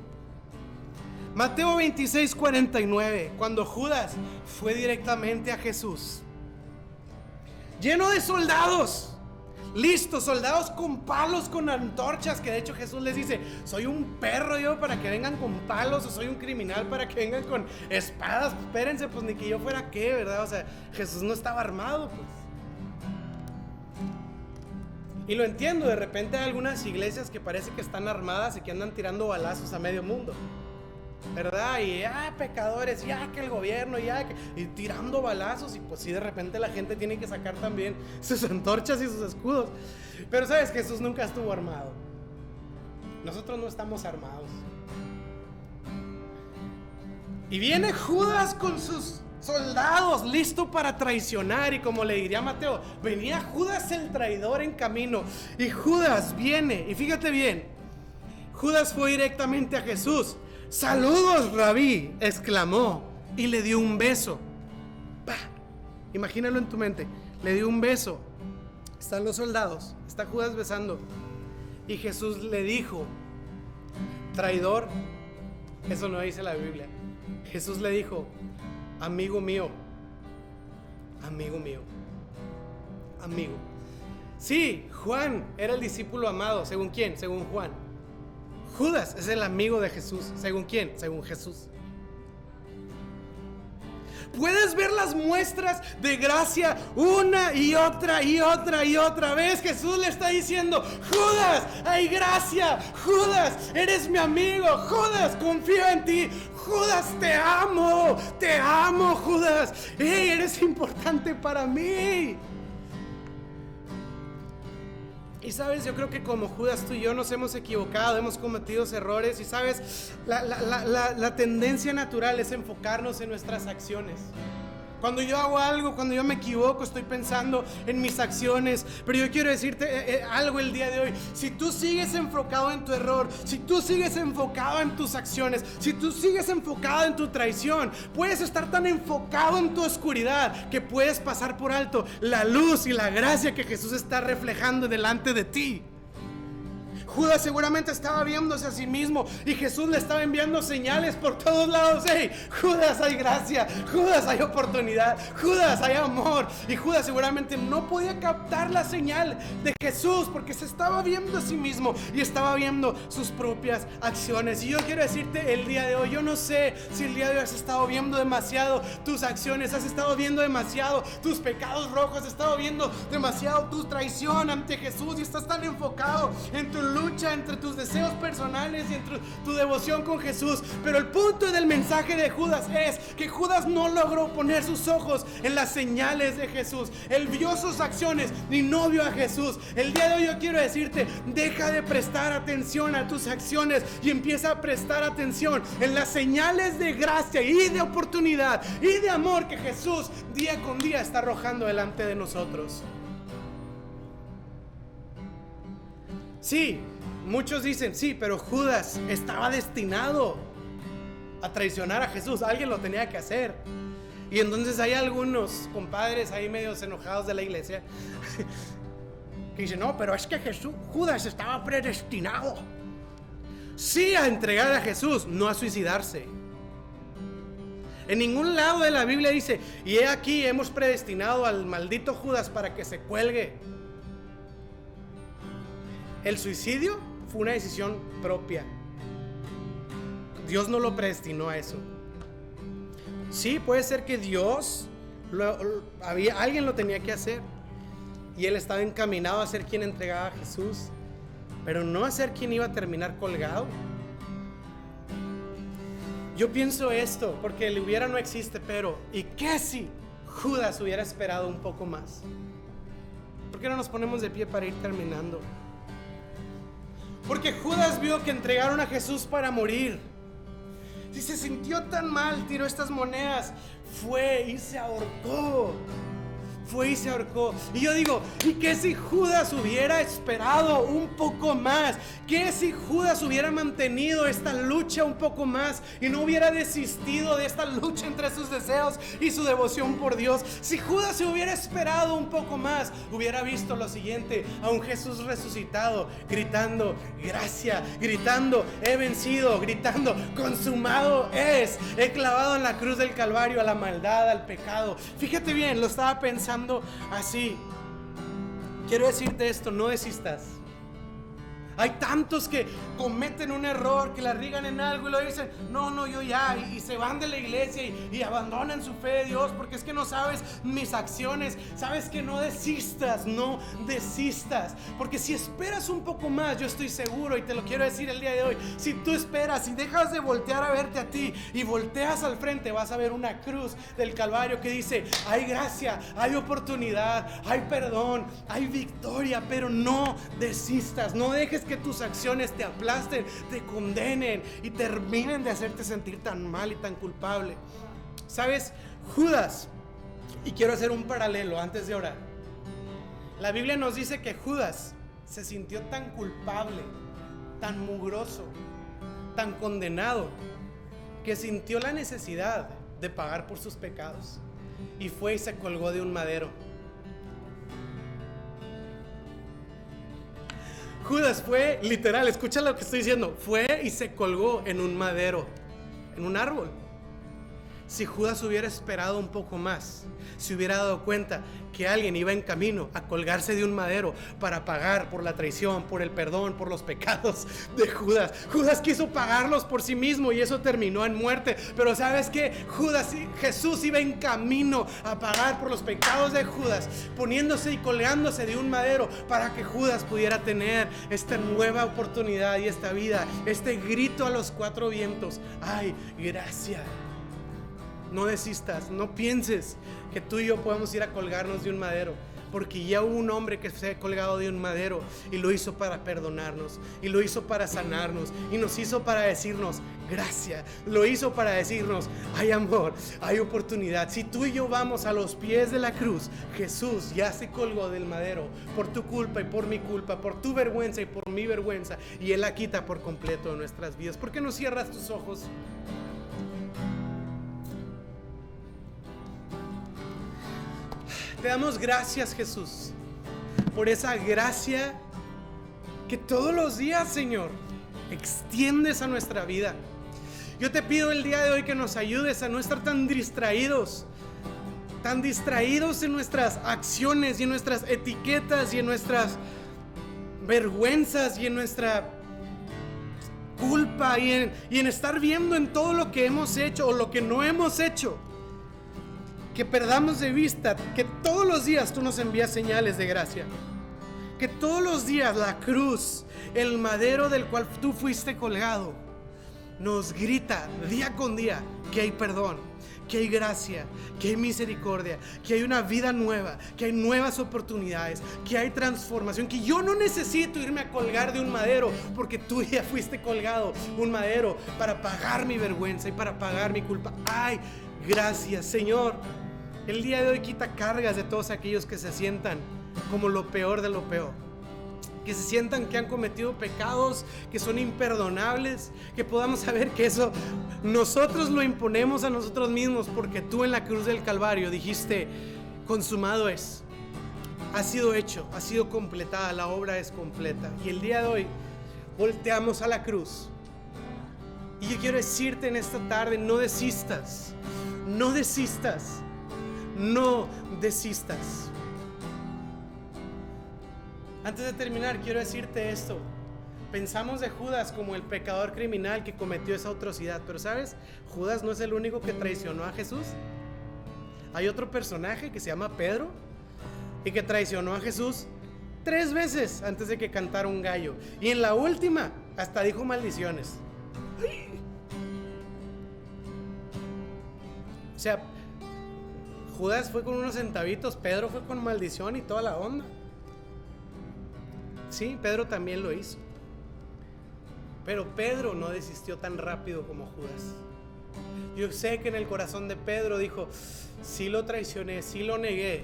Mateo 26:49, cuando Judas fue directamente a Jesús, lleno de soldados, listos, soldados con palos, con antorchas, que de hecho Jesús les dice: soy un perro yo para que vengan con palos, o soy un criminal para que vengan con espadas. Espérense, pues ni que yo fuera qué, ¿verdad? O sea, Jesús no estaba armado, pues. Y lo entiendo, de repente hay algunas iglesias que parece que están armadas y que andan tirando balazos a medio mundo, ¿verdad? Y pecadores, que el gobierno, y tirando balazos. Y pues sí, de repente la gente tiene que sacar también sus antorchas y sus escudos. Pero sabes, Jesús nunca estuvo armado. Nosotros no estamos armados. Y viene Judas con sus soldados, listo para traicionar. Y como le diría Mateo, venía Judas el traidor en camino. Y Judas viene, y fíjate bien, Judas fue directamente a Jesús. ¡Saludos, Rabí!, exclamó, y le dio un beso. ¡Pah! Imagínalo en tu mente. Le dio un beso. Están los soldados, está Judas besando, y Jesús le dijo: traidor. Eso no dice la Biblia. Jesús le dijo: amigo mío, amigo mío, amigo. Sí, Juan era el discípulo amado. ¿Según quién? Según Juan. Judas es el amigo de Jesús. ¿Según quién? Según Jesús. Puedes ver las muestras de gracia una y otra y otra y otra vez. Jesús le está diciendo: Judas, hay gracia. Judas, eres mi amigo. Judas, confío en ti. Judas, te amo, Judas. Hey, eres importante para mí. Y sabes, yo creo que como Judas, tú y yo nos hemos equivocado, hemos cometido errores. Y sabes, la tendencia natural es enfocarnos en nuestras acciones. Cuando yo hago algo, cuando yo me equivoco, estoy pensando en mis acciones. Pero yo quiero decirte algo el día de hoy. Si tú sigues enfocado en tu error, si tú sigues enfocado en tus acciones, si tú sigues enfocado en tu traición, puedes estar tan enfocado en tu oscuridad que puedes pasar por alto la luz y la gracia que Jesús está reflejando delante de ti. Judas seguramente estaba viéndose a sí mismo y Jesús le estaba enviando señales por todos lados. Hey, Judas, hay gracia. Judas, hay oportunidad. Judas, hay amor. Y Judas seguramente no podía captar la señal de Jesús porque se estaba viendo a sí mismo y estaba viendo sus propias acciones. Y yo quiero decirte el día de hoy, yo no sé si el día de hoy has estado viendo demasiado tus acciones, has estado viendo demasiado tus pecados rojos, has estado viendo demasiado tu traición ante Jesús y estás tan enfocado en tu lucha, entre tus deseos personales y entre tu devoción con Jesús. Pero el punto del mensaje de Judas es que Judas no logró poner sus ojos en las señales de Jesús. Él vio sus acciones y no vio a Jesús. El día de hoy yo quiero decirte: deja de prestar atención a tus acciones y empieza a prestar atención en las señales de gracia y de oportunidad y de amor que Jesús día con día está arrojando delante de nosotros. Sí, muchos dicen: sí, pero Judas estaba destinado a traicionar a Jesús. Alguien lo tenía que hacer. Y entonces hay algunos compadres ahí medios enojados de la iglesia que dicen: no, pero es que Judas estaba predestinado, sí, a entregar a Jesús, no a suicidarse. En ningún lado de la Biblia dice: y he aquí, hemos predestinado al maldito Judas para que se cuelgue. El suicidio fue una decisión propia. Dios no lo predestinó a eso. Sí, puede ser que Dios alguien lo tenía que hacer y él estaba encaminado a ser quien entregaba a Jesús, pero no a ser quien iba a terminar colgado. Yo pienso esto porque el hubiera no existe, pero ¿y qué si Judas hubiera esperado un poco más? ¿Por qué no nos ponemos de pie para ir terminando? Porque Judas vio que entregaron a Jesús para morir. Y se sintió tan mal, tiró estas monedas, fue y se ahorcó. Fue y se ahorcó. Y yo digo, ¿y qué si Judas hubiera esperado un poco más? ¿Qué si Judas hubiera mantenido esta lucha un poco más y no hubiera desistido de esta lucha entre sus deseos y su devoción por Dios? Si Judas se hubiera esperado un poco más, hubiera visto lo siguiente: a un Jesús resucitado, gritando gracia, gritando he vencido, gritando consumado es, he clavado en la cruz del Calvario a la maldad, al pecado. Fíjate bien, lo estaba pensando así. Quiero decirte esto: no desistas. Hay tantos que cometen un error, que la riegan en algo y lo dicen, no, yo ya, y se van de la iglesia y abandonan su fe de Dios porque es que no sabes mis acciones. Sabes que no desistas, porque si esperas un poco más, yo estoy seguro, y te lo quiero decir el día de hoy, si tú esperas y dejas de voltear a verte a ti y volteas al frente, vas a ver una cruz del Calvario que dice, hay gracia, hay oportunidad, hay perdón, hay victoria, pero no desistas. No dejes que tus acciones te aplasten, te condenen y terminen de hacerte sentir tan mal y tan culpable. ¿Sabes? Judas, y quiero hacer un paralelo antes de orar. La Biblia nos dice que Judas se sintió tan culpable, tan mugroso, tan condenado, que sintió la necesidad de pagar por sus pecados y fue y se colgó de un madero. Judas fue, literal, escucha lo que estoy diciendo, fue y se colgó en un madero, en un árbol. Si Judas hubiera esperado un poco más, se hubiera dado cuenta que alguien iba en camino a colgarse de un madero para pagar por la traición, por el perdón, por los pecados de Judas. Judas quiso pagarlos por sí mismo y eso terminó en muerte. Pero ¿sabes qué? Jesús iba en camino a pagar por los pecados de Judas, poniéndose y colgándose de un madero para que Judas pudiera tener esta nueva oportunidad y esta vida, este grito a los cuatro vientos. ¡Ay, gracia! No desistas, no pienses que tú y yo podemos ir a colgarnos de un madero, porque ya hubo un hombre que se ha colgado de un madero y lo hizo para perdonarnos, y lo hizo para sanarnos, y nos hizo para decirnos gracia, lo hizo para decirnos hay amor, hay oportunidad. Si tú y yo vamos a los pies de la cruz, Jesús ya se colgó del madero por tu culpa y por mi culpa, por tu vergüenza y por mi vergüenza, y Él la quita por completo de nuestras vidas. ¿Por qué no cierras tus ojos? Te damos gracias, Jesús, por esa gracia que todos los días, Señor, extiendes a nuestra vida. Yo te pido el día de hoy que nos ayudes a no estar tan distraídos en nuestras acciones y en nuestras etiquetas y en nuestras vergüenzas y en nuestra culpa y en estar viendo en todo lo que hemos hecho o lo que no hemos hecho. Que perdamos de vista que todos los días tú nos envías señales de gracia. Que todos los días la cruz, el madero del cual tú fuiste colgado, nos grita día con día que hay perdón, que hay gracia, que hay misericordia, que hay una vida nueva, que hay nuevas oportunidades, que hay transformación, que yo no necesito irme a colgar de un madero porque tú ya fuiste colgado un madero para pagar mi vergüenza y para pagar mi culpa. Ay, gracias, Señor. El día de hoy quita cargas de todos aquellos que se sientan como lo peor de lo peor, que se sientan que han cometido pecados que son imperdonables, que podamos saber que eso nosotros lo imponemos a nosotros mismos porque tú en la cruz del Calvario dijiste consumado es, ha sido hecho, ha sido completada, la obra es completa. Y el día de hoy volteamos a la cruz y yo quiero decirte en esta tarde, no desistas, no desistas. No desistas. Antes de terminar, quiero decirte esto. Pensamos de Judas como el pecador criminal que cometió esa atrocidad, pero ¿sabes? Judas no es el único que traicionó a Jesús. Hay otro personaje que se llama Pedro y que traicionó a Jesús 3 veces antes de que cantara un gallo. Y en la última hasta dijo maldiciones. O sea, Judas fue con unos centavitos, Pedro fue con maldición y toda la onda. Sí, Pedro también lo hizo. Pero Pedro no desistió tan rápido como Judas. Yo sé que en el corazón de Pedro dijo: sí lo traicioné, sí lo negué,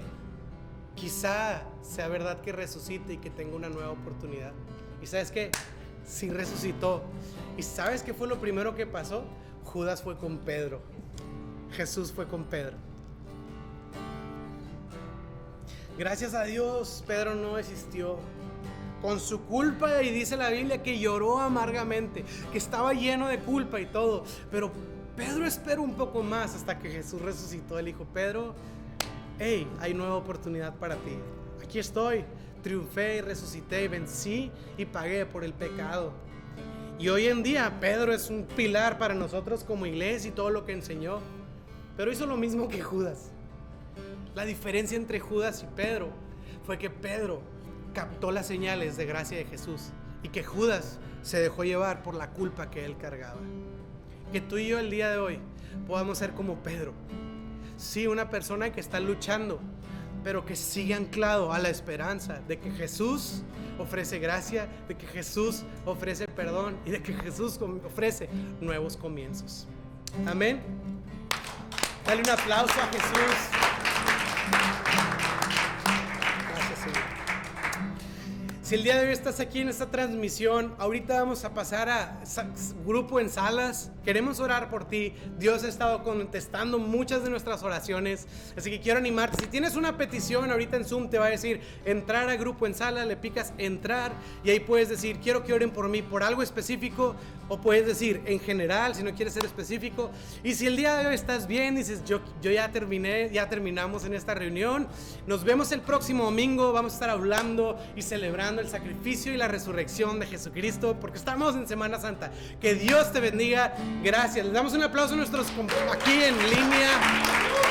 quizá sea verdad que resucite y que tenga una nueva oportunidad. ¿Y sabes qué? Sí resucitó. ¿Y sabes qué fue lo primero que pasó? Judas fue con Pedro. Jesús fue con Pedro. Gracias a Dios, Pedro no desistió. Con su culpa, y dice la Biblia que lloró amargamente, que estaba lleno de culpa y todo. Pero Pedro esperó un poco más hasta que Jesús resucitó. Él dijo: Pedro, hey, hay nueva oportunidad para ti. Aquí estoy, triunfé y resucité y vencí y pagué por el pecado. Y hoy en día Pedro es un pilar para nosotros como iglesia y todo lo que enseñó. Pero hizo lo mismo que Judas. La diferencia entre Judas y Pedro fue que Pedro captó las señales de gracia de Jesús y que Judas se dejó llevar por la culpa que él cargaba. Que tú y yo el día de hoy podamos ser como Pedro. Sí, una persona que está luchando, pero que sigue anclado a la esperanza de que Jesús ofrece gracia, de que Jesús ofrece perdón y de que Jesús ofrece nuevos comienzos. Amén. Dale un aplauso a Jesús. Gracias, Señor. Si el día de hoy estás aquí en esta transmisión, ahorita vamos a pasar a grupo en salas. Queremos orar por ti. Dios ha estado contestando muchas de nuestras oraciones, así que quiero animarte. Si tienes una petición, ahorita en Zoom te va a decir entrar a grupo en sala, le picas entrar y ahí puedes decir: quiero que oren por mí por algo específico, o puedes decir en general si no quieres ser específico. Y si el día de hoy estás bien, dices: yo ya terminamos en esta reunión, nos vemos el próximo domingo. Vamos a estar hablando y celebrando el sacrificio y la resurrección de Jesucristo, porque estamos en Semana Santa. Que Dios te bendiga. Gracias. Les damos un aplauso a nuestros aquí en línea.